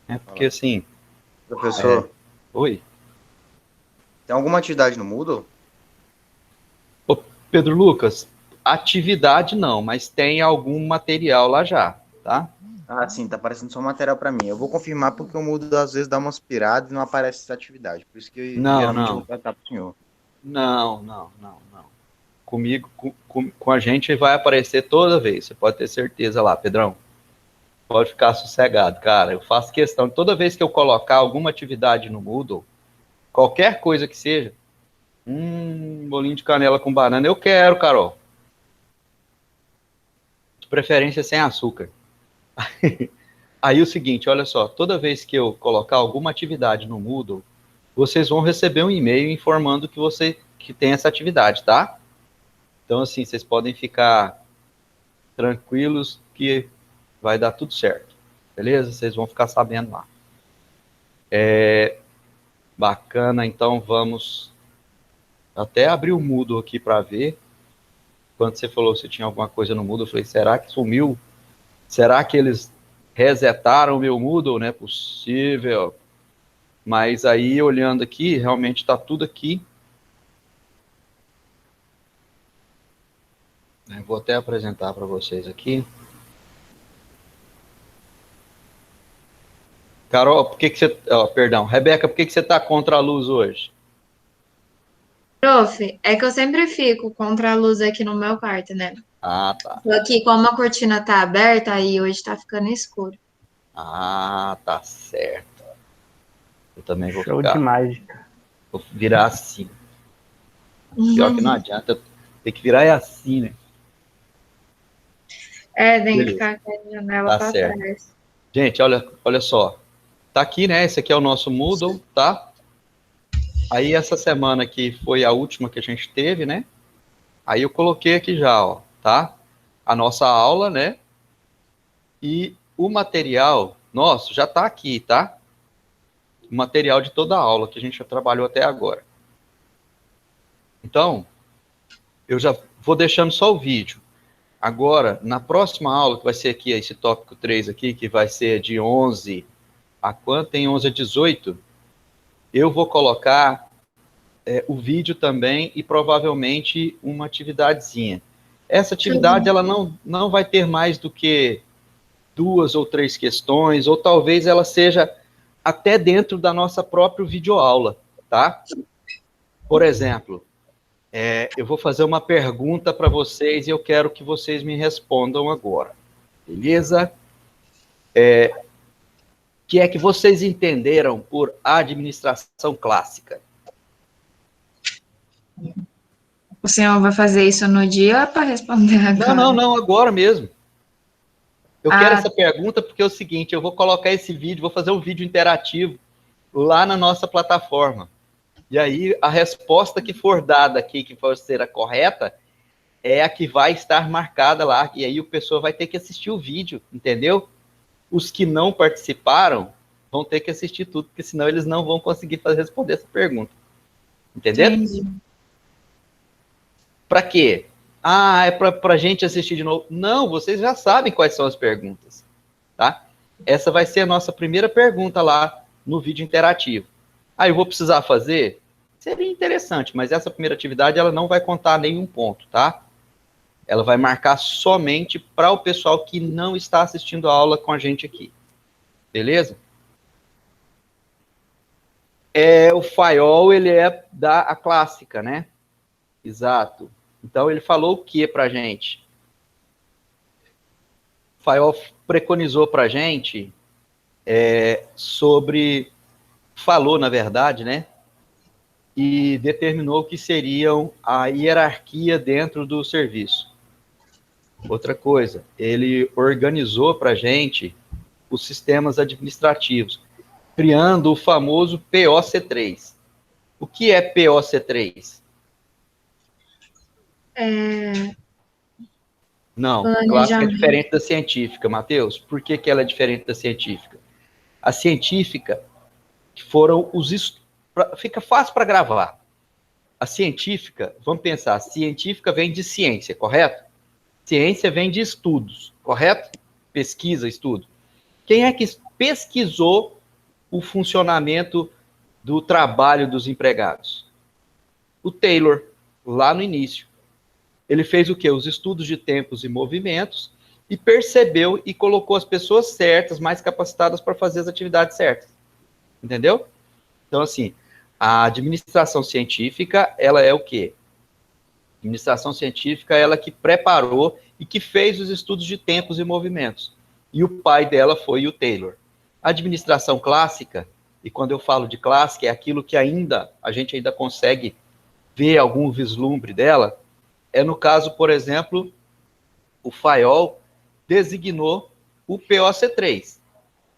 né? Porque assim, Professor, oi, tem alguma atividade no Moodle? ô, Pedro Lucas, atividade não, mas tem algum material lá já, tá? Ah, sim, tá aparecendo só material para mim. Eu vou confirmar porque o Moodle às vezes dá umas piradas e não aparece essa atividade. Por isso que Não, geralmente eu vou não, perguntar pro senhor. não. Comigo, com a gente vai aparecer toda vez, você pode ter certeza lá, Pedrão. Pode ficar sossegado, cara. Eu faço questão, toda vez que eu colocar alguma atividade no Moodle, qualquer coisa que seja, bolinho de canela com banana, eu quero, Carol. De preferência sem açúcar. Aí o seguinte, olha só, toda vez que eu colocar alguma atividade no Moodle, vocês vão receber um e-mail informando que você que tem essa atividade, tá? Então assim, vocês podem ficar tranquilos que vai dar tudo certo. Beleza? Vocês vão ficar sabendo lá. Bacana, então vamos até abrir o Moodle aqui para ver. Quando você falou se tinha alguma coisa no Moodle, eu falei, será que sumiu? Será que eles resetaram o meu Moodle? Não é possível. Mas aí, olhando aqui, realmente está tudo aqui. Eu vou até apresentar para vocês aqui. Carol, por que você... Oh, perdão. Rebeca, por que você está contra a luz hoje? Prof, é que eu sempre fico contra a luz aqui no meu quarto, né? Ah, tá. Só que como a cortina tá aberta, aí hoje tá ficando escuro. Ah, tá certo. Eu também vou Show de ficar. mágica. Vou virar assim. Pior que não adianta. Tem que virar é assim, né? É, tem que Beleza. ficar com a janela Tá pra certo. trás. Gente, olha só. Tá aqui, né? Esse aqui é o nosso Moodle, tá? Aí essa semana aqui foi a última que a gente teve, né? Aí eu coloquei aqui já, ó, tá? A nossa aula, né? E o material nosso já tá aqui, tá? O material de toda a aula que a gente já trabalhou até agora. Então, eu já vou deixando só o vídeo. Agora, na próxima aula, que vai ser aqui, esse tópico 3 aqui, que vai ser de 11 a quanto? Tem 11 a 18, eu vou colocar o vídeo também e provavelmente uma atividadezinha. Essa atividade ela não vai ter mais do que 2 ou 3 questões, ou talvez ela seja até dentro da nossa própria videoaula, tá? Por exemplo, eu vou fazer uma pergunta para vocês e eu quero que vocês me respondam agora, beleza? O que é que vocês entenderam por administração clássica? O senhor vai fazer isso no dia ou é para responder agora? Não, agora mesmo. Eu quero Ah, essa pergunta porque é o seguinte, eu vou colocar esse vídeo, vou fazer um vídeo interativo lá na nossa plataforma. E aí, a resposta que for dada aqui, que for ser a correta, é a que vai estar marcada lá. E aí, o pessoal vai ter que assistir o vídeo, entendeu? Os que não participaram vão ter que assistir tudo, porque senão eles não vão conseguir responder essa pergunta. Entenderam? entendi. Para quê? Ah, é para a gente assistir de novo. Não, vocês já sabem quais são as perguntas, tá? Essa vai ser a nossa primeira pergunta lá no vídeo interativo. Ah, eu vou precisar fazer? Seria interessante, mas essa primeira atividade ela não vai contar nenhum ponto, tá? Ela vai marcar somente para o pessoal que não está assistindo a aula com a gente aqui. Beleza? O Fayol, ele é da clássica, né? Exato. Então, ele falou o que para a gente? O Fayol preconizou para a gente falou, na verdade, né? E determinou que seriam a hierarquia dentro do serviço. Outra coisa, ele organizou para a gente os sistemas administrativos, criando o famoso POC3. O que é POC3? Não, clássica é Planejamento. diferente da científica, Matheus. Por que ela é diferente da científica? A científica foram os... Fica fácil para gravar. A científica, vamos pensar, científica vem de ciência, correto? Ciência vem de estudos, correto? Pesquisa, estudo. Quem é que pesquisou o funcionamento do trabalho dos empregados? O Taylor, lá no início, ele fez o quê? Os estudos de tempos e movimentos e percebeu e colocou as pessoas certas, mais capacitadas para fazer as atividades certas. Entendeu? Então, assim, a administração científica, ela é o quê? A administração científica, ela que preparou e que fez os estudos de tempos e movimentos. E o pai dela foi o Taylor. A administração clássica, e quando eu falo de clássica, é aquilo que a gente ainda consegue ver algum vislumbre dela, é no caso, por exemplo, o Fayol designou o POC3.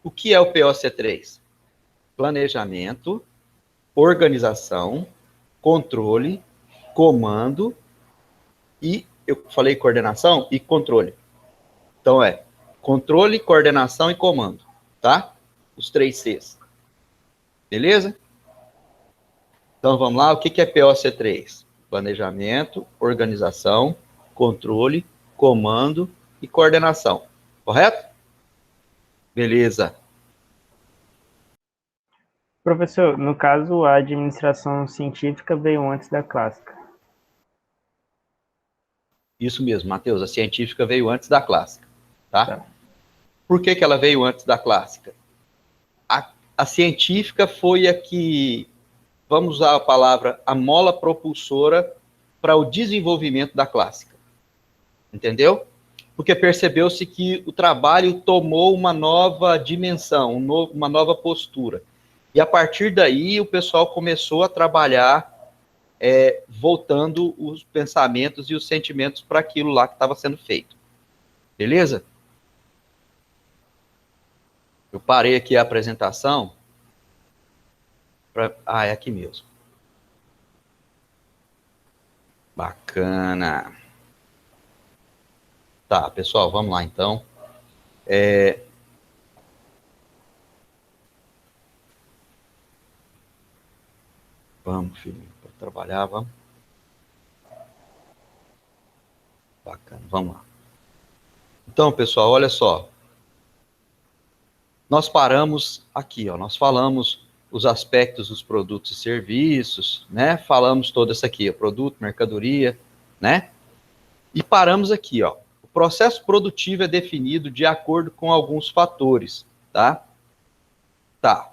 O que é o POC3? Planejamento, organização, controle, comando e, eu falei coordenação e controle. Então controle, coordenação e comando, tá? Os 3 Cs. Beleza? Então vamos lá, o que é POC3? Planejamento, organização, controle, comando e coordenação. Correto? Beleza. Professor, no caso, a administração científica veio antes da clássica. Isso mesmo, Matheus, a científica veio antes da clássica, tá? Por que ela veio antes da clássica? A científica foi a que, vamos usar a palavra, a mola propulsora para o desenvolvimento da clássica. Entendeu? Porque percebeu-se que o trabalho tomou uma nova dimensão, uma nova postura. E a partir daí o pessoal começou a trabalhar voltando os pensamentos e os sentimentos para aquilo lá que estava sendo feito. Beleza? Eu parei aqui a apresentação. É aqui mesmo. Bacana. Tá, pessoal, vamos lá então. Vamos, filho, para trabalhar, vamos. Bacana, vamos lá. Então, pessoal, olha só. Nós paramos aqui, ó, nós falamos os aspectos dos produtos e serviços, né? Falamos todo isso aqui, ó, produto, mercadoria, né? E paramos aqui, ó. O processo produtivo é definido de acordo com alguns fatores, tá? Tá.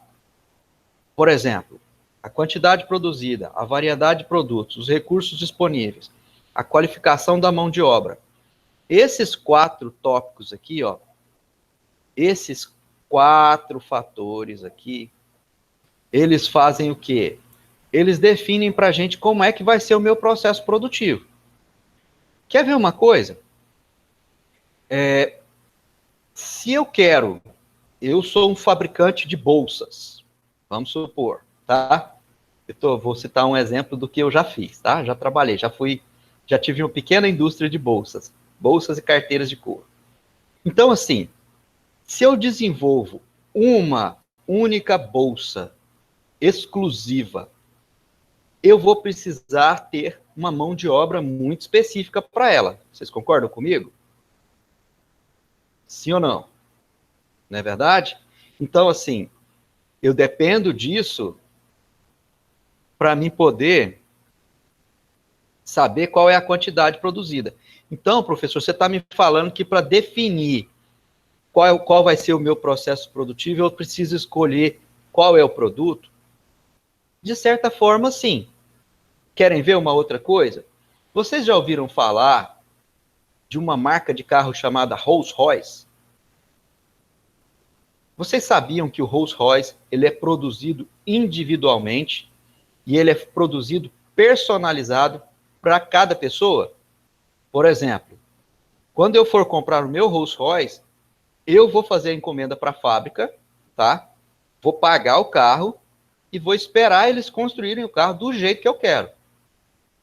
Por exemplo, a quantidade produzida, a variedade de produtos, os recursos disponíveis, a qualificação da mão de obra. Esses 4 tópicos aqui, ó, esses 4 fatores aqui, eles fazem o quê? Eles definem para a gente como é que vai ser o meu processo produtivo. Quer ver uma coisa? Se eu sou um fabricante de bolsas, vamos supor, tá? Vou citar um exemplo do que eu já fiz, tá? Já trabalhei, já tive uma pequena indústria de bolsas e carteiras de couro. Então, assim, se eu desenvolvo uma única bolsa exclusiva, eu vou precisar ter uma mão de obra muito específica para ela. Vocês concordam comigo? Sim ou não? Não é verdade? Então, assim, eu dependo disso para mim poder saber qual é a quantidade produzida. Então, professor, você está me falando que para definir qual vai ser o meu processo produtivo, eu preciso escolher qual é o produto? De certa forma, sim. Querem ver uma outra coisa? Vocês já ouviram falar de uma marca de carro chamada Rolls-Royce? Vocês sabiam que o Rolls-Royce ele é produzido individualmente e ele é produzido personalizado para cada pessoa? Por exemplo, quando eu for comprar o meu Rolls-Royce, eu vou fazer a encomenda para a fábrica, tá? Vou pagar o carro e vou esperar eles construírem o carro do jeito que eu quero.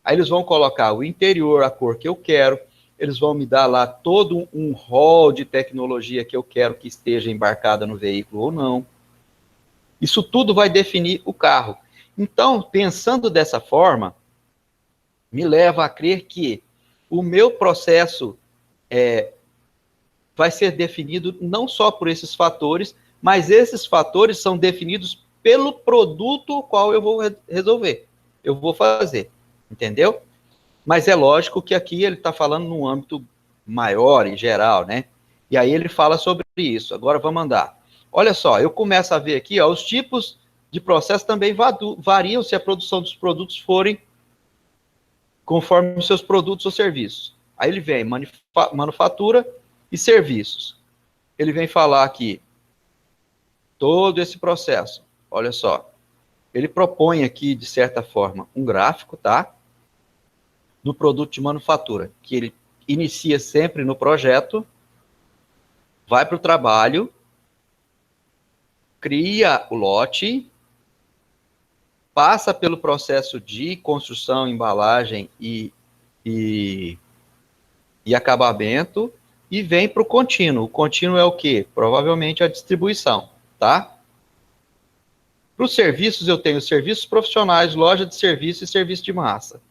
Aí eles vão colocar o interior, a cor que eu quero, eles vão me dar lá todo um rol de tecnologia que eu quero que esteja embarcada no veículo ou não. Isso tudo vai definir o carro. Então, pensando dessa forma, me leva a crer que o meu processo vai ser definido não só por esses fatores, Mas esses fatores são definidos pelo produto o qual eu vou resolver, eu vou fazer, entendeu? Mas é lógico que aqui ele está falando num âmbito maior e geral, né? E aí ele fala sobre isso. Agora vamos andar. Olha só, eu começo a ver aqui, ó, os tipos de processo também variam se a produção dos produtos forem conforme os seus produtos ou serviços. Aí ele vem manufatura e serviços. Ele vem falar aqui todo esse processo. Olha só, ele propõe aqui, de certa forma, um gráfico, tá? Do produto de manufatura, que ele inicia sempre no projeto, vai para o trabalho, cria o lote, passa pelo processo de construção, embalagem e acabamento, e vem para o contínuo. O contínuo é o quê? Provavelmente a distribuição, tá? Para os serviços, eu tenho serviços profissionais, loja de serviço e serviço de massa.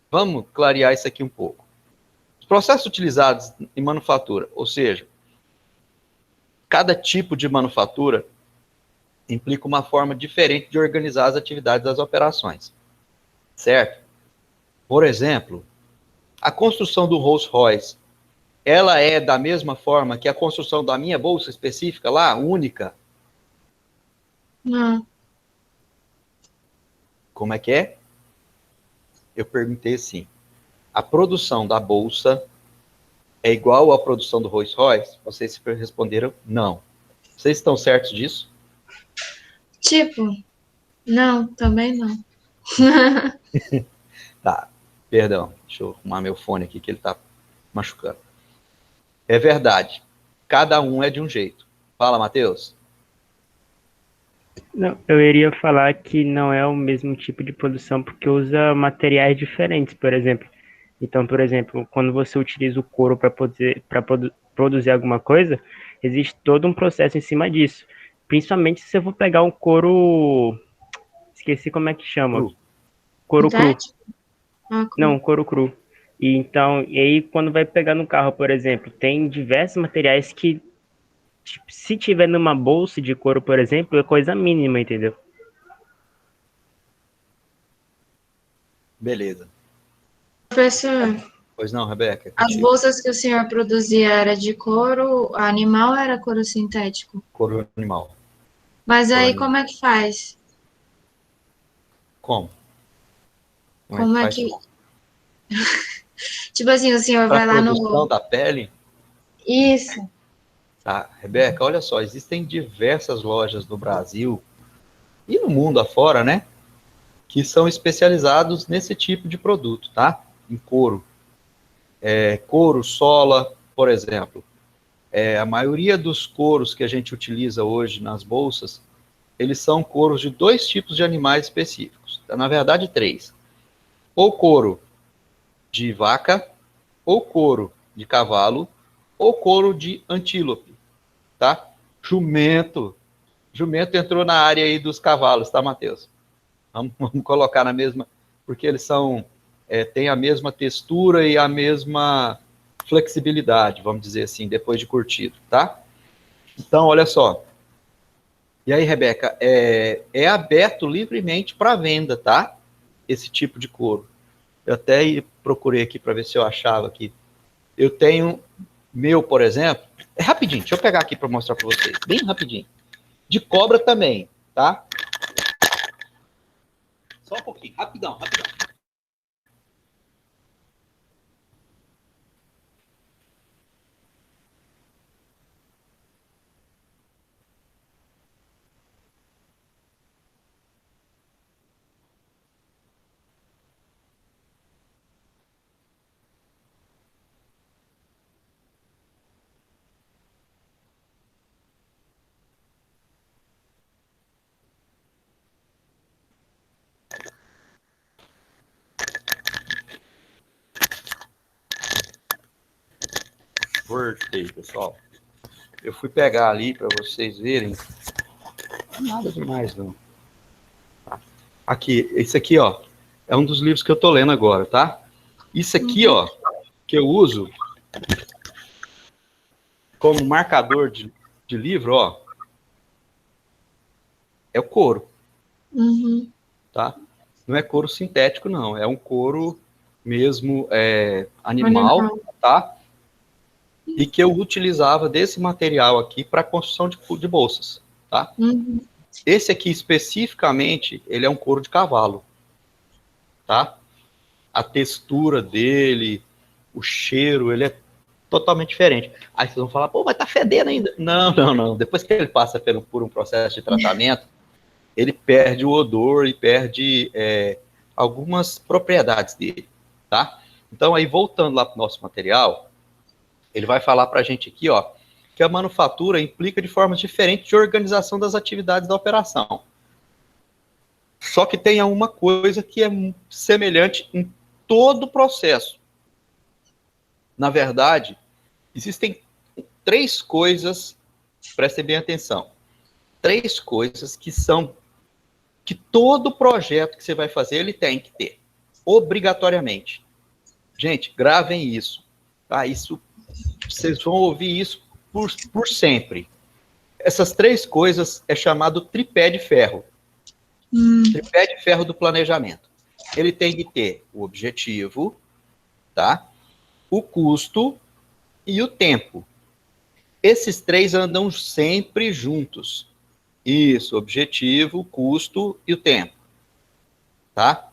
Vamos clarear isso aqui um pouco. Os processos utilizados em manufatura, ou seja, cada tipo de manufatura implica uma forma diferente de organizar as atividades das operações, certo? Por exemplo, a construção do Rolls Royce, ela é da mesma forma que a construção da minha bolsa específica lá, única? Não. Como é que é? Eu perguntei assim, a produção da bolsa é igual à produção do Rolls Royce? Vocês responderam não. Vocês estão certos disso? Tipo, não, também não. Tá, perdão, deixa eu arrumar meu fone aqui que ele tá machucando. É verdade, cada um é de um jeito. Fala, Matheus. Não, eu iria falar que não é o mesmo tipo de produção porque usa materiais diferentes, por exemplo. Então, por exemplo, quando você utiliza o couro para produzir alguma coisa, existe todo um processo em cima disso. Principalmente se você for pegar um couro... Esqueci como é que chama. Cru. Couro cru. Sintético? Ah, cru. Não, couro cru. E aí quando vai pegar no carro, por exemplo, tem diversos materiais que, tipo, se tiver numa bolsa de couro, por exemplo, é coisa mínima, entendeu? Beleza. Professor, Pois não, Rebeca? as Contigo. bolsas que o senhor produzia era de couro animal ou era couro sintético? Couro animal. Mas aí Couro como é que faz? Como? Como é faz que... como? Tipo assim, o senhor Para vai lá produção no... da pele, Isso. tá? Rebeca, olha só, existem diversas lojas no Brasil e no mundo afora, né? Que são especializados nesse tipo de produto, tá? Em couro. Couro, sola, por exemplo. A maioria dos couros que a gente utiliza hoje nas bolsas, eles são couros de 2 tipos de animais específicos. Na verdade, 3. Ou couro de vaca, ou couro de cavalo, ou couro de antílope, tá? Jumento. Jumento entrou na área aí dos cavalos, tá, Matheus? Vamos colocar na mesma, porque eles têm a mesma textura e a mesma flexibilidade, vamos dizer assim, depois de curtido, tá? Então, olha só. E aí, Rebeca, é aberto livremente para venda, tá? Esse tipo de couro. Eu até procurei aqui para ver se eu achava aqui. Eu tenho meu, por exemplo, rapidinho, deixa eu pegar aqui para mostrar para vocês, bem rapidinho. De cobra também, tá? Só um pouquinho, rapidão. Voltei, pessoal. Eu fui pegar ali para vocês verem. Nada demais, não. Tá. Aqui, esse aqui, ó, é um dos livros que eu tô lendo agora, tá? Isso aqui, ó, que eu uso como marcador de livro, ó, É o couro, Uhum. tá? Não é couro sintético, não. É um couro mesmo animal, Animal. tá? E que eu utilizava desse material aqui para construção de bolsas, tá? Uhum. Esse aqui especificamente, ele é um couro de cavalo, tá? A textura dele, o cheiro, ele é totalmente diferente. Aí vocês vão falar, pô, mas tá fedendo ainda. Não, não, não. Depois que ele passa por um processo de tratamento, ele perde o odor e perde algumas propriedades dele, tá? Então, aí, voltando lá para o nosso material, ele vai falar para a gente aqui, ó, que a manufatura implica de formas diferentes de organização das atividades da operação. Só que tem uma coisa que é semelhante em todo o processo. Na verdade, existem 3 coisas, prestem bem atenção, 3 coisas que todo projeto que você vai fazer, ele tem que ter, obrigatoriamente. Gente, gravem isso, tá? Isso, vocês vão ouvir isso por sempre. Essas 3 coisas é chamado tripé de ferro. Tripé de ferro do planejamento. Ele tem que ter o objetivo, tá? O custo e o tempo. Esses 3 andam sempre juntos. Isso, objetivo, custo e o tempo. Tá?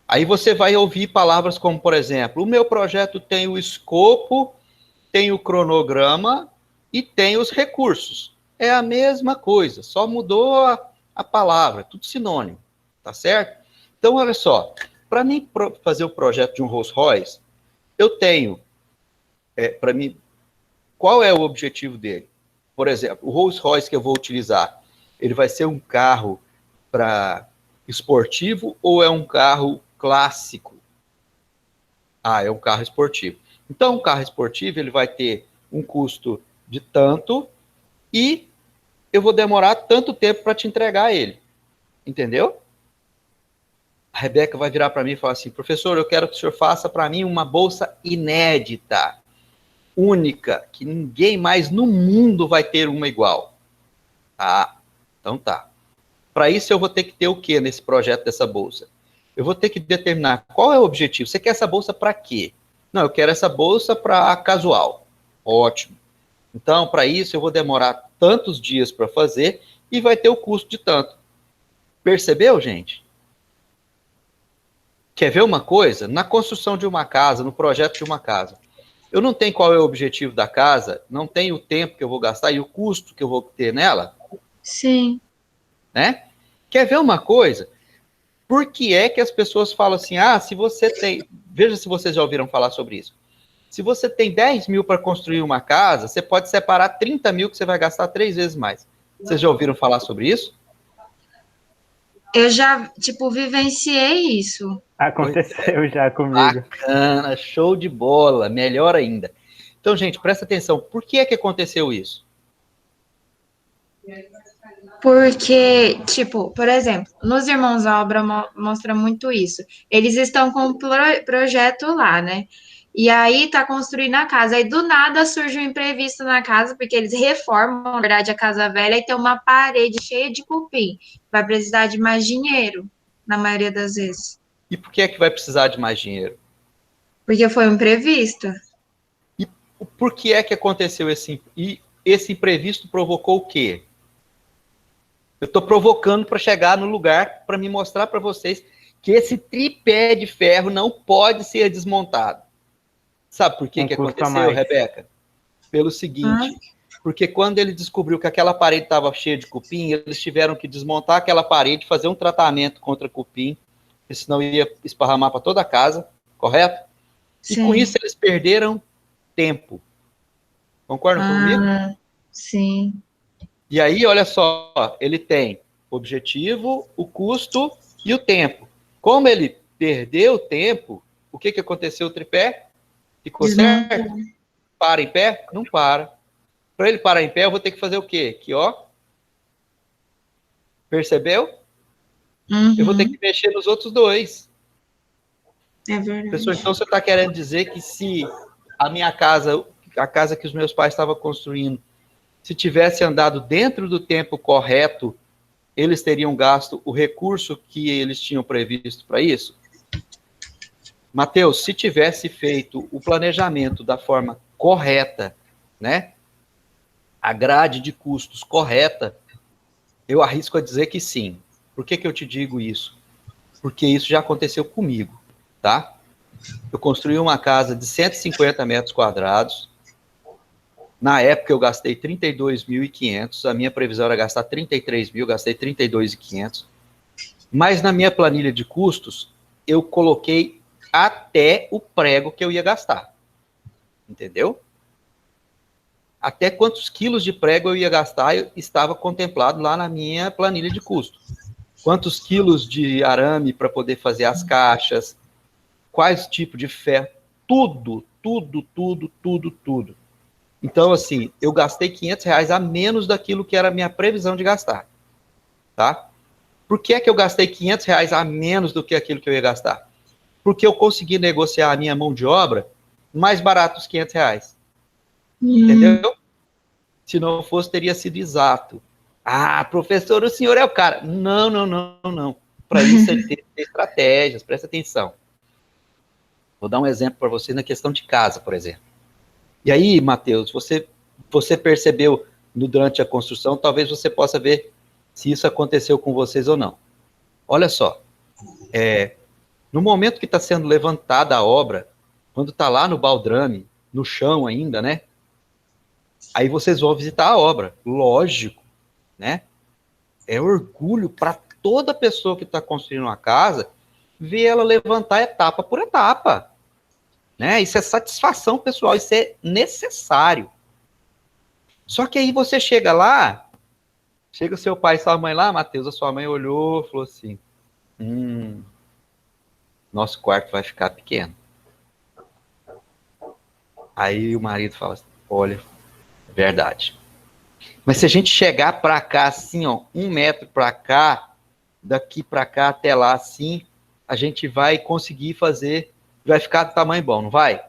Aí você vai ouvir palavras como, por exemplo, o meu projeto tem o escopo, tem o cronograma e tem os recursos. É a mesma coisa, só mudou a palavra, tudo sinônimo, tá certo? Então, olha só, para mim fazer o projeto de um Rolls Royce, eu tenho, para mim, qual é o objetivo dele? Por exemplo, o Rolls Royce que eu vou utilizar, ele vai ser um carro para esportivo ou é um carro clássico? Ah, é um carro esportivo. Então, um carro esportivo, ele vai ter um custo de tanto e eu vou demorar tanto tempo para te entregar ele. Entendeu? A Rebeca vai virar para mim e falar assim, professor, eu quero que o senhor faça para mim uma bolsa inédita, única, que ninguém mais no mundo vai ter uma igual. Ah, então tá. Para isso eu vou ter que ter o que nesse projeto dessa bolsa? Eu vou ter que determinar qual é o objetivo. Você quer essa bolsa para quê? Não, eu quero essa bolsa para casual. Ótimo. Então, para isso eu vou demorar tantos dias para fazer e vai ter o custo de tanto. Percebeu, gente? Quer ver uma coisa? Na construção de uma casa, no projeto de uma casa, eu não tenho qual é o objetivo da casa, não tenho o tempo que eu vou gastar e o custo que eu vou ter nela, Sim. né? Quer ver uma coisa? Por que é que as pessoas falam assim, se você tem... Veja se vocês já ouviram falar sobre isso. Se você tem 10 mil para construir uma casa, você pode separar 30 mil que você vai gastar 3 vezes mais. Vocês já ouviram falar sobre isso? Eu já, tipo, vivenciei isso. Aconteceu já comigo. Bacana, show de bola, melhor ainda. Então, gente, presta atenção, por que é que aconteceu isso? Porque, tipo, por exemplo, nos Irmãos à Obra mostra muito isso. Eles estão com um projeto lá, né? E aí tá construindo a casa. Aí do nada surge um imprevisto na casa, porque eles reformam, na verdade, a casa velha e tem uma parede cheia de cupim. Vai precisar de mais dinheiro, na maioria das vezes. E por que é que vai precisar de mais dinheiro? Porque foi um imprevisto. E por que é que aconteceu esse imprevisto provocou o quê? Eu estou provocando para chegar no lugar para me mostrar para vocês que esse tripé de ferro não pode ser desmontado. Sabe por que aconteceu, Rebeca? Pelo seguinte, porque quando ele descobriu que aquela parede estava cheia de cupim, eles tiveram que desmontar aquela parede, fazer um tratamento contra cupim, porque senão ia esparramar para toda a casa, correto? Sim. E com isso eles perderam tempo. Concordam comigo? Sim. E aí, olha só, ele tem o objetivo, o custo e o tempo. Como ele perdeu o tempo, o que aconteceu o tripé? Ficou certo? Para em pé? Não para. Para ele parar em pé, eu vou ter que fazer o quê? Aqui, ó. Percebeu? Eu vou ter que mexer nos outros 2. É verdade. Pessoal, então você está querendo dizer que se a minha casa, a casa que os meus pais estavam construindo, se tivesse andado dentro do tempo correto, eles teriam gasto o recurso que eles tinham previsto para isso? Matheus, se tivesse feito o planejamento da forma correta, né, a grade de custos correta, eu arrisco a dizer que sim. Por que eu te digo isso? Porque isso já aconteceu comigo, tá? Eu construí uma casa de 150 metros quadrados. Na época eu gastei 32.500, a minha previsão era gastar 33 mil, gastei 32.500. Mas na minha planilha de custos, eu coloquei até o prego que eu ia gastar. Entendeu? Até quantos quilos de prego eu ia gastar, estava contemplado lá na minha planilha de custo. Quantos quilos de arame para poder fazer as caixas, quais tipos de ferro, tudo. Então, assim, eu gastei R$500 a menos daquilo que era a minha previsão de gastar, tá? Por que é que eu gastei R$500 a menos do que aquilo que eu ia gastar? Porque eu consegui negociar a minha mão de obra mais barato os R$500. Entendeu? Se não fosse, teria sido exato. Ah, professor, o senhor é o cara. Não. Para isso, ele tem que ter estratégias, presta atenção. Vou dar um exemplo para você na questão de casa, por exemplo. E aí, Matheus, você percebeu durante a construção, talvez você possa ver se isso aconteceu com vocês ou não. Olha só, no momento que está sendo levantada a obra, quando está lá no baldrame, no chão ainda, né? Aí vocês vão visitar a obra, lógico, né? É orgulho para toda pessoa que está construindo uma casa ver ela levantar etapa por etapa, né? Isso é satisfação pessoal, isso é necessário. Só que aí você chega lá, chega o seu pai e sua mãe lá, Matheus, a sua mãe olhou e falou assim, nosso quarto vai ficar pequeno. Aí o marido fala assim, olha, verdade. Mas se a gente chegar para cá assim, ó, 1 metro para cá, daqui para cá até lá assim, a gente vai conseguir fazer, vai ficar do tamanho bom, não vai?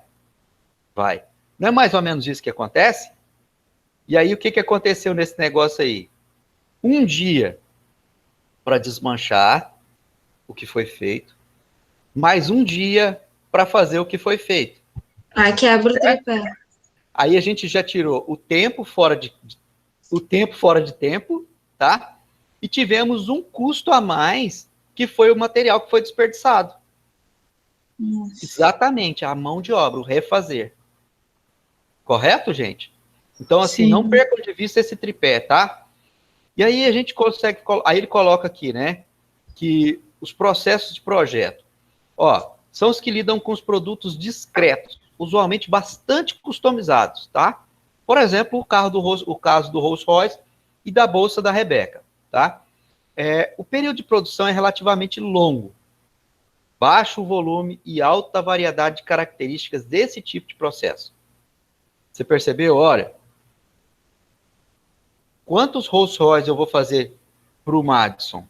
Vai. Não é mais ou menos isso que acontece? E aí o que aconteceu nesse negócio aí? Um dia para desmanchar o que foi feito, mais um dia para fazer o que foi feito. Ah, quebra o tripé. Aí a gente já tirou o tempo fora de tempo, tá? E tivemos um custo a mais, que foi o material que foi desperdiçado. Nossa. Exatamente, a mão de obra, o refazer. Correto, gente? Então, assim, não percam de vista esse tripé, tá? E aí a gente consegue... Aí ele coloca aqui, né? Que os processos de projeto, ó, são os que lidam com os produtos discretos, usualmente bastante customizados, tá? Por exemplo, o caso do Rolls Royce e da bolsa da Rebeca, tá? O período de produção é relativamente longo, baixo volume e alta variedade de características desse tipo de processo. Você percebeu? Olha, quantos Rolls Royce eu vou fazer para o Madison?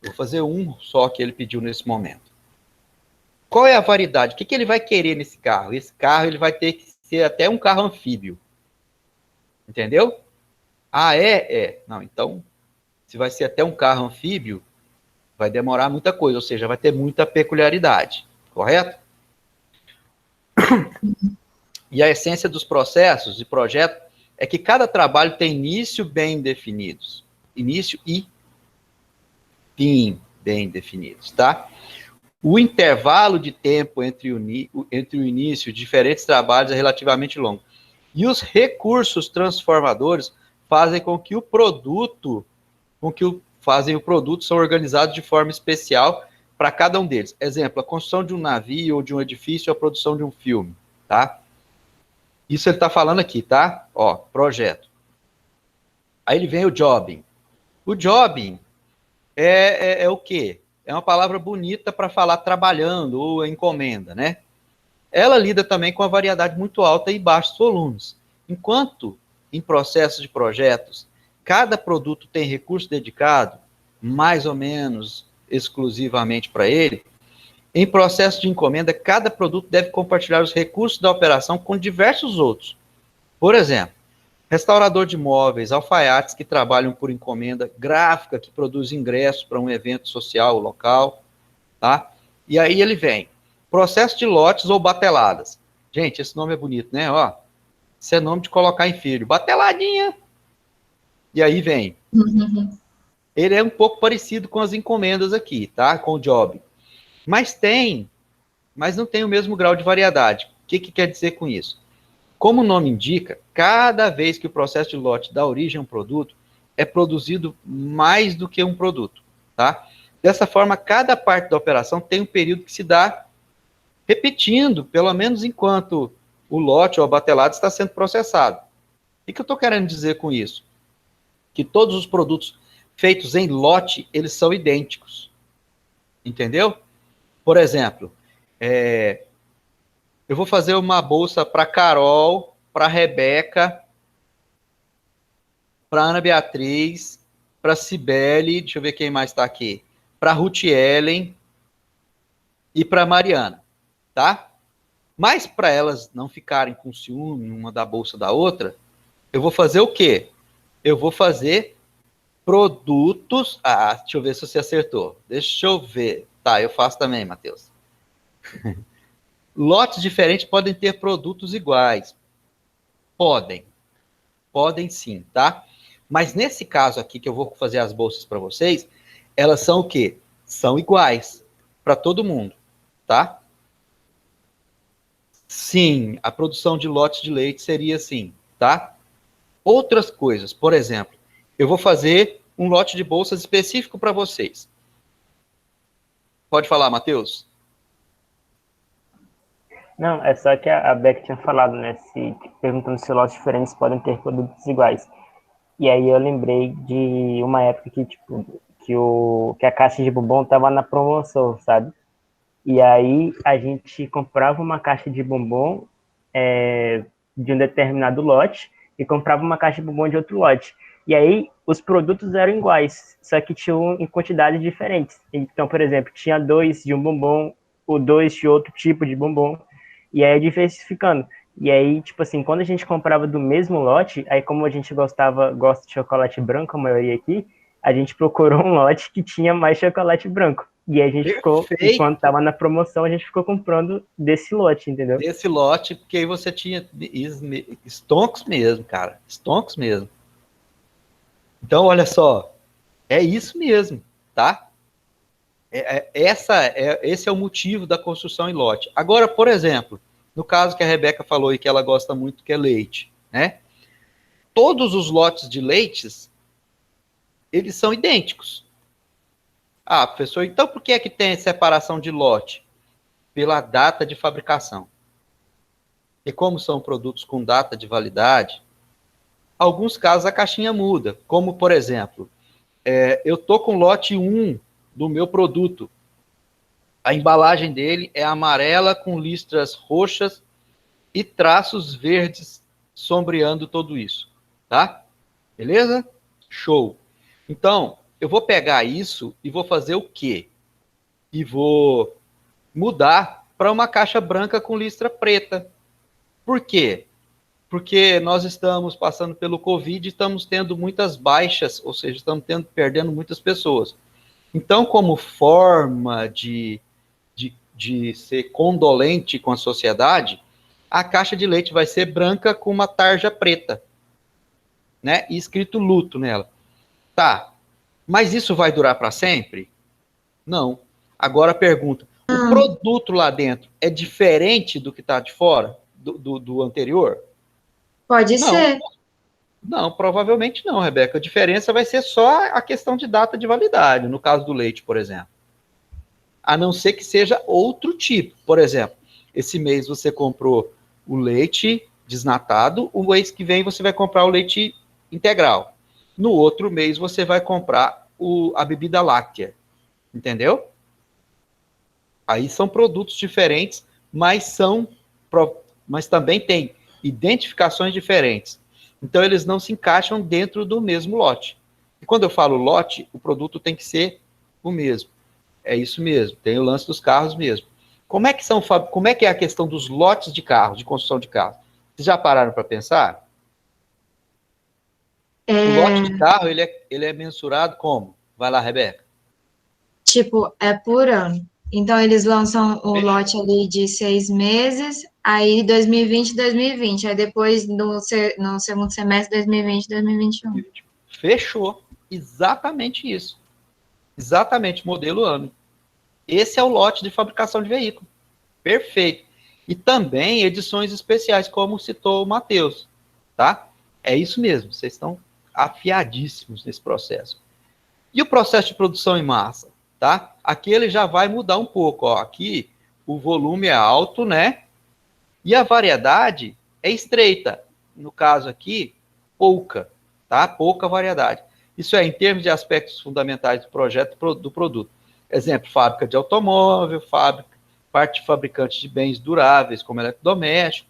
Vou fazer um só que ele pediu nesse momento. Qual é a variedade? O que ele vai querer nesse carro? Esse carro ele vai ter que ser até um carro anfíbio. Entendeu? Ah, Não, então, se vai ser até um carro anfíbio, vai demorar muita coisa, ou seja, vai ter muita peculiaridade. Correto? E a essência dos processos de projeto é que cada trabalho tem início bem definidos. Início e fim bem definidos, tá? O intervalo de tempo entre o início de diferentes trabalhos é relativamente longo. E os recursos transformadores fazem com que o produto são organizados de forma especial para cada um deles. Exemplo, a construção de um navio ou de um edifício, a produção de um filme, tá? Isso ele está falando aqui, tá? Ó, projeto. Aí ele vem o jobbing. O jobbing é o quê? É uma palavra bonita para falar trabalhando ou encomenda, né? Ela lida também com a variedade muito alta e baixos volumes. Enquanto em processos de projetos, cada produto tem recurso dedicado, mais ou menos exclusivamente para ele, em processo de encomenda, cada produto deve compartilhar os recursos da operação com diversos outros. Por exemplo, restaurador de imóveis, alfaiates que trabalham por encomenda, gráfica que produz ingressos para um evento social local, tá? E aí ele vem, processo de lotes ou bateladas. Gente, esse nome é bonito, né? Ó, esse é nome de colocar em filho, bateladinha. E aí vem. Ele é um pouco parecido com as encomendas aqui, tá? Com o job. Mas não tem o mesmo grau de variedade. O que quer dizer com isso? Como o nome indica, cada vez que o processo de lote dá origem a um produto, é produzido mais do que um produto, tá? Dessa forma, cada parte da operação tem um período que se dá repetindo, pelo menos enquanto o lote ou a batelada está sendo processado. O que eu estou querendo dizer com isso? Que todos os produtos feitos em lote, eles são idênticos. Entendeu? Por exemplo, eu vou fazer uma bolsa para Carol, para Rebeca, para Ana Beatriz, para Cibele, deixa eu ver quem mais está aqui, para Ruth Ellen e para Mariana, tá? Mas para elas não ficarem com ciúme uma da bolsa da outra, eu vou fazer o quê? Eu vou fazer produtos... deixa eu ver se você acertou. Deixa eu ver. Tá, eu faço também, Matheus. Lotes diferentes podem ter produtos iguais. Podem sim, tá? Mas nesse caso aqui, que eu vou fazer as bolsas para vocês, elas são o quê? São iguais para todo mundo, tá? Sim, a produção de lotes de leite seria assim, tá? Outras coisas, por exemplo, eu vou fazer um lote de bolsas específico para vocês. Pode falar, Matheus? Não, é só que a Beck tinha falado, né? Perguntando se lotes diferentes podem ter produtos iguais. E aí eu lembrei de uma época que, tipo, que a caixa de bombom tava na promoção, sabe? E aí a gente comprava uma caixa de bombom de um determinado lote e comprava uma caixa de bombom de outro lote. E aí os produtos eram iguais, só que tinham em quantidades diferentes. Então, por exemplo, tinha 2 de um bombom, ou 2 de outro tipo de bombom, e aí diversificando. E aí, tipo assim, quando a gente comprava do mesmo lote, aí como a gente gosta de chocolate branco, a maioria aqui, a gente procurou um lote que tinha mais chocolate branco. E aí a gente ficou, enquanto estava na promoção, a gente ficou comprando desse lote, entendeu? Desse lote, porque aí você tinha estoncos mesmo, cara. Estoncos mesmo. Então, olha só, é isso mesmo, tá? Esse é o motivo da construção em lote. Agora, por exemplo, no caso que a Rebeca falou e que ela gosta muito, que é leite, né? Todos os lotes de leites, eles são idênticos. Ah, professor, então por que é que tem separação de lote? Pela data de fabricação. E como são produtos com data de validade, alguns casos a caixinha muda. Como, por exemplo, eu tô com lote 1 do meu produto. A embalagem dele é amarela com listras roxas e traços verdes sombreando tudo isso, tá? Beleza? Show. Então, eu vou pegar isso e vou fazer o quê? E vou mudar para uma caixa branca com listra preta. Por quê? Porque nós estamos passando pelo Covid e estamos tendo muitas baixas, ou seja, estamos perdendo muitas pessoas. Então, como forma de ser condolente com a sociedade, a caixa de leite vai ser branca com uma tarja preta, né? E escrito luto nela. Tá, mas isso vai durar para sempre? Não. Agora pergunta, o produto lá dentro é diferente do que está de fora, do anterior? Pode ser. Não, provavelmente não, Rebeca. A diferença vai ser só a questão de data de validade, no caso do leite, por exemplo. A não ser que seja outro tipo. Por exemplo, esse mês você comprou o leite desnatado, o mês que vem você vai comprar o leite integral. No outro mês você vai comprar a bebida láctea. Entendeu? Aí são produtos diferentes, mas também tem identificações diferentes. Então, eles não se encaixam dentro do mesmo lote. E quando eu falo lote, o produto tem que ser o mesmo. É isso mesmo, tem o lance dos carros mesmo. Como é que é a questão dos lotes de carros, de construção de carros? Vocês já pararam para pensar? O lote de carro, ele é mensurado como? Vai lá, Rebeca. Tipo, é por ano. Então, eles lançam o Fechou. lote ali de 6 meses, aí 2020, 2020. Aí depois, no segundo semestre, 2020, 2021. Fechou. Exatamente isso. Exatamente, modelo ano. Esse é o lote de fabricação de veículo. Perfeito. E também edições especiais, como citou o Matheus, tá? É isso mesmo, vocês estão afiadíssimos nesse processo. E o processo de produção em massa, tá? Aqui ele já vai mudar um pouco, ó. Aqui o volume é alto, né? E a variedade é estreita. No caso aqui, pouca, tá? Pouca variedade. Isso é em termos de aspectos fundamentais do projeto do produto. Exemplo, fábrica de automóvel, parte de fabricantes de bens duráveis, como eletrodoméstico,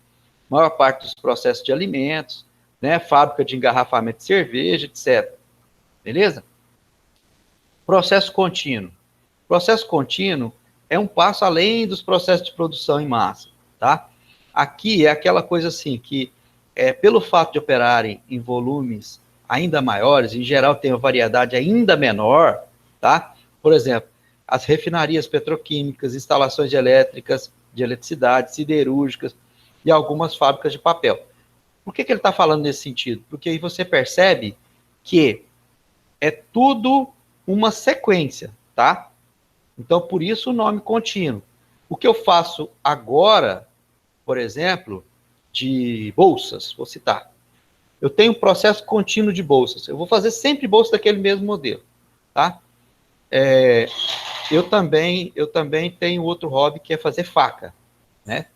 maior parte dos processos de alimentos, né? Fábrica de engarrafamento de cerveja, etc. Beleza? Processo contínuo. Processo contínuo é um passo além dos processos de produção em massa, tá? Aqui é aquela coisa assim que, pelo fato de operarem em volumes ainda maiores, em geral tem uma variedade ainda menor, tá? Por exemplo, as refinarias petroquímicas, instalações elétricas, de eletricidade, siderúrgicas e algumas fábricas de papel. Por que ele está falando nesse sentido? Porque aí você percebe que é tudo uma sequência, tá? Então, por isso o nome contínuo. O que eu faço agora, por exemplo, de bolsas, vou citar. Eu tenho um processo contínuo de bolsas. Eu vou fazer sempre bolsa daquele mesmo modelo, tá? Eu também tenho outro hobby que é fazer faca, né?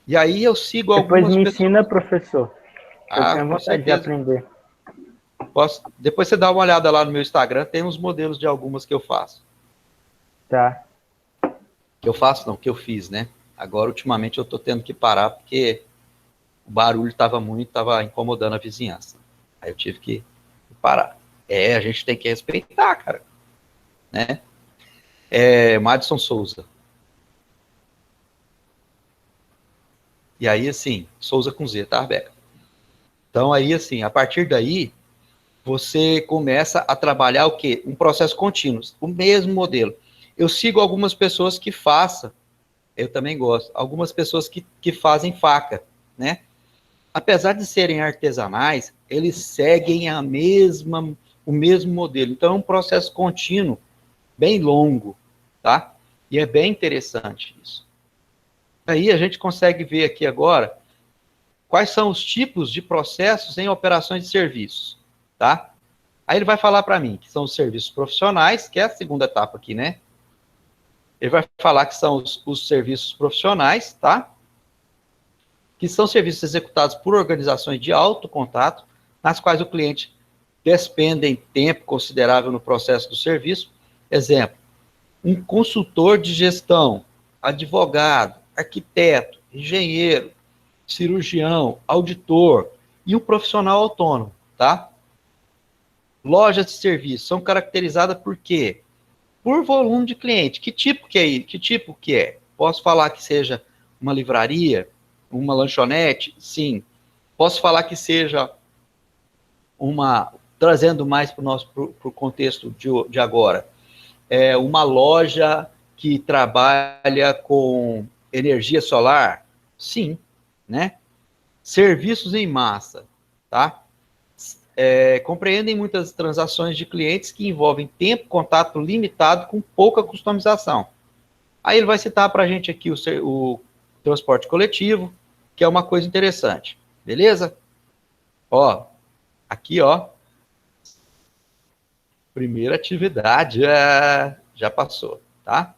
E aí eu sigo Depois algumas me pessoas. ensina, professor. Eu tenho Com vontade de certeza. aprender. Depois você dá uma olhada lá no meu Instagram, tem uns modelos de algumas que eu faço. Tá. Que eu faço não, que eu fiz, né? Agora, ultimamente, eu tô tendo que parar porque o barulho estava incomodando a vizinhança. Aí eu tive que parar. A gente tem que respeitar, cara. Né? Madison Souza. E aí, assim, Souza com Z, tá, Beca? Então, aí, assim, a partir daí, você começa a trabalhar o quê? Um processo contínuo, o mesmo modelo. Eu sigo algumas pessoas que façam, eu também gosto, algumas pessoas que fazem faca, né? Apesar de serem artesanais, eles seguem o mesmo modelo. Então, é um processo contínuo, bem longo, tá? E é bem interessante isso. Aí a gente consegue ver aqui agora quais são os tipos de processos em operações de serviços, tá? Aí ele vai falar para mim que são os serviços profissionais, que é a segunda etapa aqui, né? Ele vai falar que são os serviços profissionais, tá? Que são serviços executados por organizações de alto contato, nas quais o cliente despendem tempo considerável no processo do serviço. Exemplo, um consultor de gestão, advogado, arquiteto, engenheiro, cirurgião, auditor e um profissional autônomo, tá? Lojas de serviço são caracterizadas por quê? Por volume de cliente. Que tipo que é? Posso falar que seja uma livraria, uma lanchonete? Sim. Posso falar que seja trazendo mais para o contexto de agora, uma loja que trabalha com energia solar? Sim, né? Serviços em massa, tá? Compreendem muitas transações de clientes que envolvem tempo, contato limitado com pouca customização. Aí ele vai citar para a gente aqui o transporte coletivo, que é uma coisa interessante, beleza? Ó, aqui, ó, primeira atividade, já passou, tá?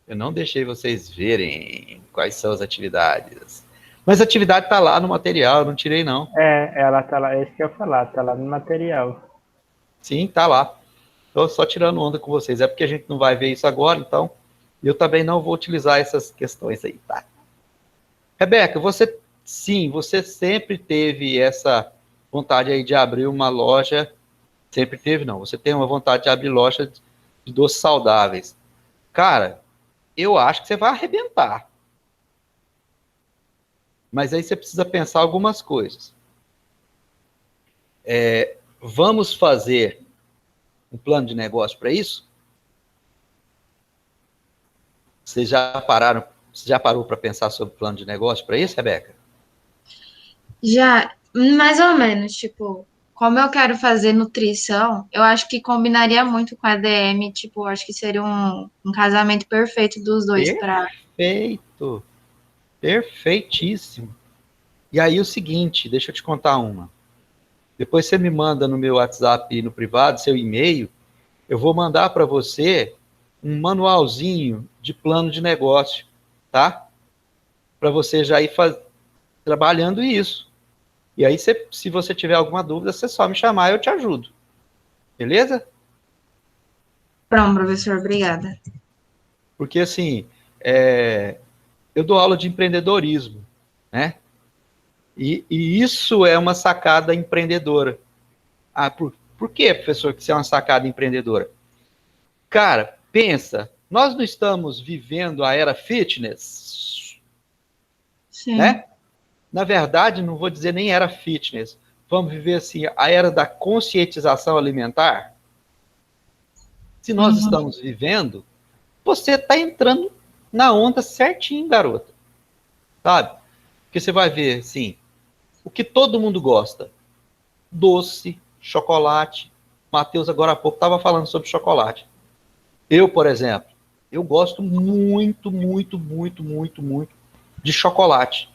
Eu não deixei vocês verem quais são as atividades. Mas a atividade está lá no material, eu não tirei, não. Ela tá lá, é isso que eu ia falar, tá lá no material. Sim, tá lá. Estou só tirando onda com vocês. É porque a gente não vai ver isso agora, então eu também não vou utilizar essas questões aí, tá? Rebeca, você sempre teve essa vontade aí de abrir uma loja. Sempre teve, não. Você tem uma vontade de abrir loja de doces saudáveis. Cara, eu acho que você vai arrebentar. Mas aí você precisa pensar algumas coisas. Vamos fazer um plano de negócio para isso? Você já parou para pensar sobre plano de negócio para isso, Rebeca? Já, mais ou menos, tipo, como eu quero fazer nutrição, eu acho que combinaria muito com a DM, tipo, eu acho que seria um casamento perfeito dos dois para. Perfeito. Perfeitíssimo. E aí o seguinte, deixa eu te contar uma. Depois você me manda no meu WhatsApp no privado, seu e-mail, eu vou mandar para você um manualzinho de plano de negócio, tá? Para você já ir trabalhando isso. E aí, se você tiver alguma dúvida, você só me chamar e eu te ajudo. Beleza? Pronto, professor, obrigada. Porque, assim, eu dou aula de empreendedorismo, né? E isso é uma sacada empreendedora. Ah, por que, professor, que isso é uma sacada empreendedora? Cara, pensa, nós não estamos vivendo a era fitness, Sim. né? Na verdade, não vou dizer nem era fitness. Vamos viver assim, a era da conscientização alimentar? Se nós estamos vivendo, você está entrando na onda certinho, garota. Sabe? Porque você vai ver, assim, o que todo mundo gosta. Doce, chocolate. Matheus, agora há pouco, estava falando sobre chocolate. Eu, por exemplo, eu gosto muito, muito, muito, muito, muito de chocolate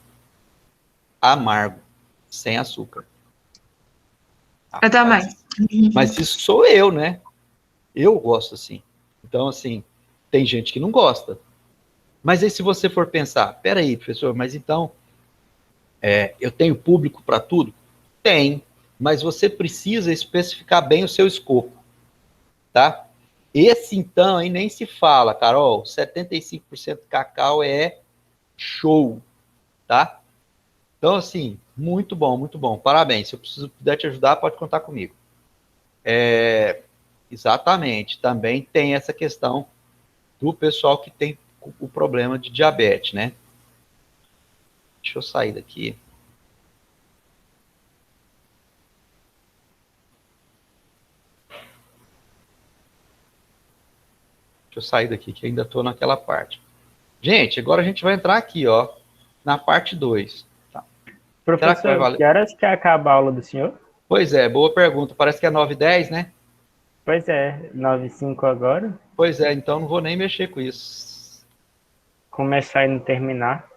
amargo, sem açúcar. Eu também. Mas isso sou eu, né? Eu gosto assim. Então, assim, tem gente que não gosta. Mas aí, se você for pensar, peraí, professor, mas então, eu tenho público para tudo? Tem, mas você precisa especificar bem o seu escopo, tá? Esse, então, aí nem se fala, Carol, 75% cacau é show, tá? Então, assim, muito bom, parabéns. Se eu puder te ajudar, pode contar comigo. Exatamente, também tem essa questão do pessoal que tem o problema de diabetes, né? Deixa eu sair daqui. Deixa eu sair daqui, que ainda estou naquela parte. Gente, agora a gente vai entrar aqui, ó, na parte 2. Tá. Professor, Será que vai valer? Que horas que acaba a aula do senhor? Pois é, boa pergunta. Parece que é 9h10, né? Pois é, 9h05 agora. Pois é, então não vou nem mexer com isso. Começar e não terminar.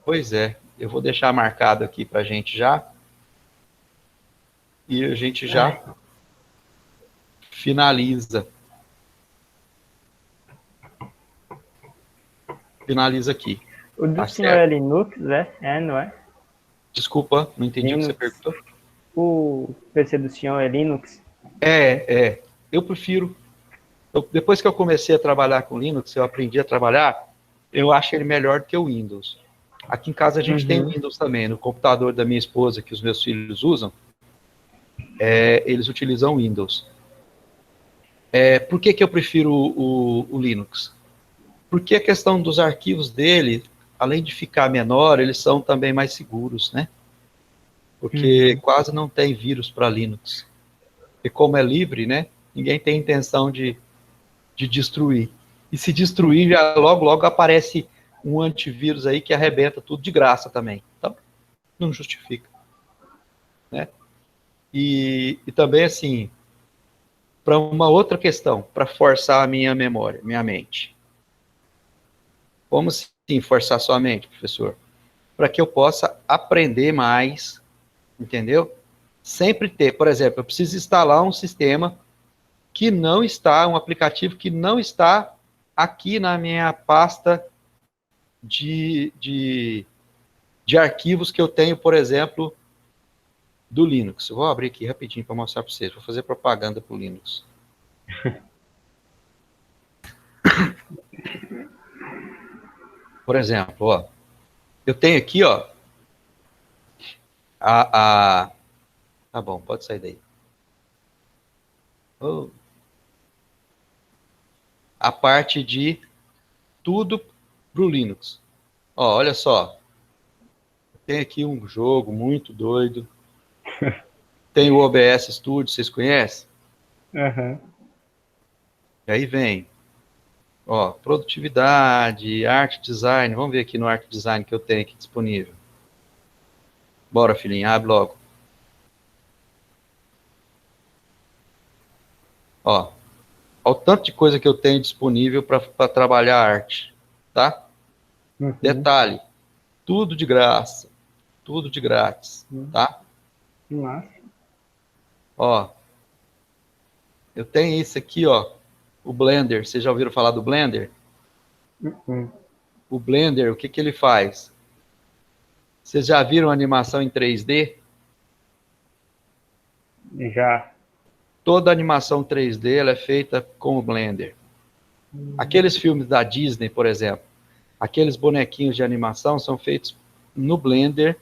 Pois é, eu vou deixar marcado aqui pra gente já. E a gente já finaliza. Finaliza aqui. O do Tá senhor certo? é Linux, não é? Desculpa, não entendi Linux. o que você perguntou. O PC do senhor é Linux? Eu prefiro. Depois que eu comecei a trabalhar com Linux, eu aprendi a trabalhar, eu acho ele melhor do que o Windows. Aqui em casa a gente tem o Windows também. No computador da minha esposa, que os meus filhos usam, eles utilizam Windows. Por que eu prefiro o Linux? Porque a questão dos arquivos dele, além de ficar menor, eles são também mais seguros, né? Porque quase não tem vírus para Linux. E como é livre, né? Ninguém tem intenção de destruir. E se destruir, já logo aparece um antivírus aí que arrebenta tudo de graça também. Então, não justifica. Né? E também, assim, para uma outra questão, para forçar a minha memória, minha mente. Como assim forçar sua mente, professor? Para que eu possa aprender mais, entendeu? Sempre ter, por exemplo, eu preciso instalar um sistema que não está, um aplicativo que não está aqui na minha pasta de arquivos que eu tenho, por exemplo, do Linux. Eu vou abrir aqui rapidinho para mostrar para vocês. Vou fazer propaganda para o Linux. Por exemplo, ó, eu tenho aqui, ó, tá bom, pode sair daí. A parte de tudo para o Linux. Ó, olha só. Tem aqui um jogo muito doido. tem o OBS Studio, vocês conhecem? Aham. E aí vem, ó, produtividade, arte design. Vamos ver aqui no arte design que eu tenho aqui disponível. Bora, filhinho, abre logo. Ó, o tanto de coisa que eu tenho disponível para trabalhar a arte, tá? Uhum. Detalhe, tudo de graça, tudo de grátis, tá? Massa. Ó, eu tenho isso aqui, ó, o Blender. Vocês já ouviram falar do Blender? Uhum. O Blender, o que que ele faz? Vocês já viram animação em 3D? Já. Toda animação 3D ela é feita com o Blender. Aqueles filmes da Disney, por exemplo, aqueles bonequinhos de animação são feitos no Blender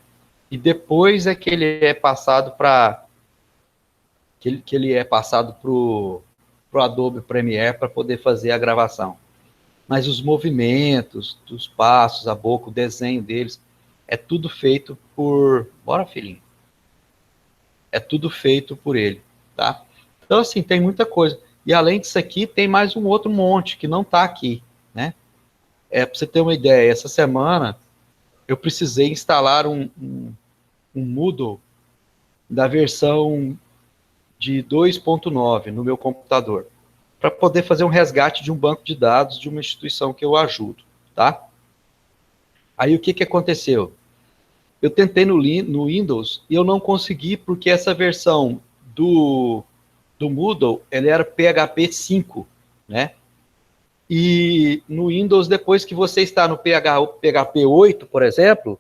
e depois é que ele é passado para que ele é passado pro Adobe Premiere para poder fazer a gravação. Mas os movimentos, os passos, a boca, o desenho deles, é tudo feito por... Bora, filhinho. É tudo feito por ele, tá? Então, assim, tem muita coisa. E além disso aqui, tem mais um outro monte que não está aqui, né? Para você ter uma ideia, essa semana eu precisei instalar um Moodle da versão de 2.9 no meu computador, para poder fazer um resgate de um banco de dados de uma instituição que eu ajudo, tá? Aí o que que aconteceu? Eu tentei no Windows e eu não consegui, porque essa versão do Moodle, ele era PHP 5, né? E no Windows, depois que você está no PHP 8, por exemplo,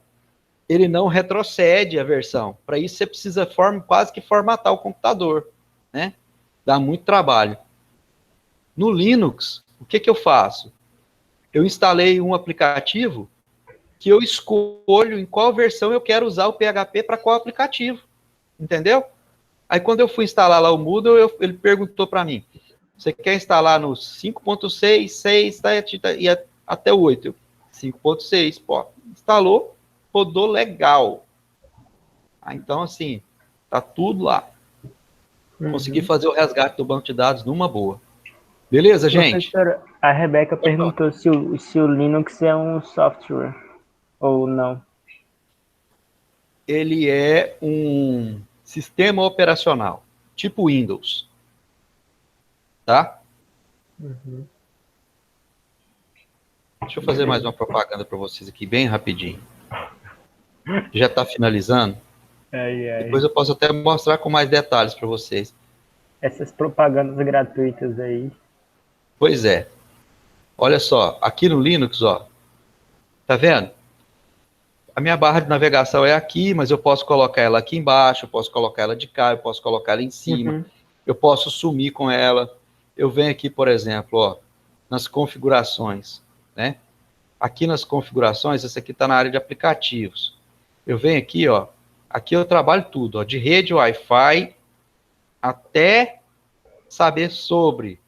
ele não retrocede a versão. Para isso, você precisa quase que formatar o computador, né? Dá muito trabalho. No Linux, o que que eu faço? Eu instalei um aplicativo que eu escolho em qual versão eu quero usar o PHP para qual aplicativo, entendeu? Aí quando eu fui instalar lá o Moodle, ele perguntou para mim, você quer instalar no 5.6, 6, e até o 8? 5.6, pô, instalou, rodou legal. Então, assim, tá tudo lá. Consegui fazer o resgate do banco de dados numa boa. Beleza, gente? Professora, a Rebeca perguntou se o Linux é um software ou não. Ele é um sistema operacional, tipo Windows. Tá? Uhum. Deixa eu fazer mais uma propaganda para vocês aqui, bem rapidinho. Já está finalizando. Depois eu posso até mostrar com mais detalhes para vocês. Essas propagandas gratuitas aí. Pois é. Olha só, aqui no Linux, ó. Tá vendo? A minha barra de navegação é aqui, mas eu posso colocar ela aqui embaixo, eu posso colocar ela de cá, eu posso colocar ela em cima, eu posso sumir com ela. Eu venho aqui, por exemplo, ó, nas configurações, né? Aqui nas configurações, essa aqui está na área de aplicativos. Eu venho aqui, ó, aqui eu trabalho tudo, ó, de rede Wi-Fi até saber sobre,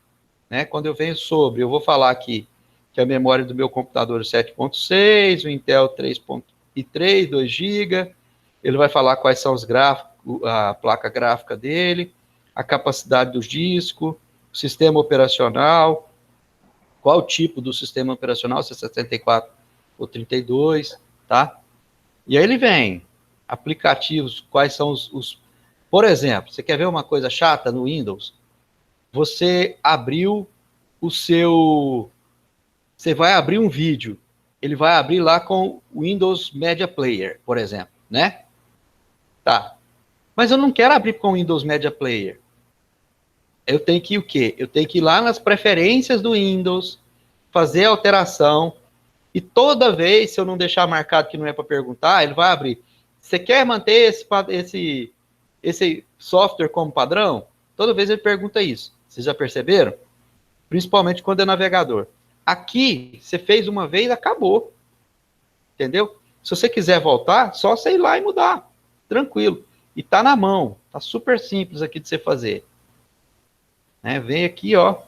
né? Quando eu venho sobre, eu vou falar aqui que a memória do meu computador é 7.6, o Intel 3.3, 2 GB, ele vai falar quais são os gráficos, a placa gráfica dele, a capacidade do disco, o sistema operacional, qual o tipo do sistema operacional, se é 64 ou 32, tá? E aí ele vem, aplicativos, quais são os... Por exemplo, você quer ver uma coisa chata no Windows? Você abriu o seu... Você vai abrir um vídeo, ele vai abrir lá com o Windows Media Player, por exemplo, né? Tá. Mas eu não quero abrir com o Windows Media Player. Eu tenho que ir o quê? Eu tenho que ir lá nas preferências do Windows, fazer a alteração, e toda vez, se eu não deixar marcado que não é para perguntar, ele vai abrir. Você quer manter esse software como padrão? Toda vez ele pergunta isso. Vocês já perceberam? Principalmente quando é navegador. Aqui, você fez uma vez, acabou. Entendeu? Se você quiser voltar, só você ir lá e mudar. Tranquilo. E tá na mão. Tá super simples aqui de você fazer. Né? Vem aqui, ó.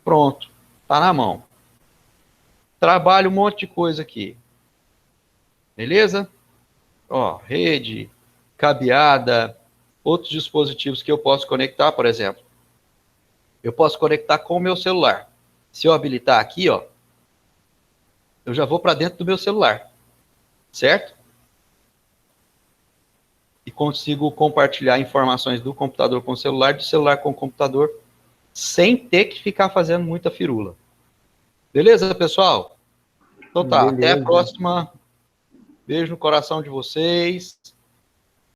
Pronto. Tá na mão. Trabalho um monte de coisa aqui. Beleza? Ó, rede, cabeada, outros dispositivos que eu posso conectar, por exemplo. Eu posso conectar com o meu celular. Se eu habilitar aqui, ó, eu já vou para dentro do meu celular, certo? E consigo compartilhar informações do computador com o celular, do celular com o computador, sem ter que ficar fazendo muita firula. Beleza, pessoal? Então tá, até a Beleza. próxima. Beijo no coração de vocês.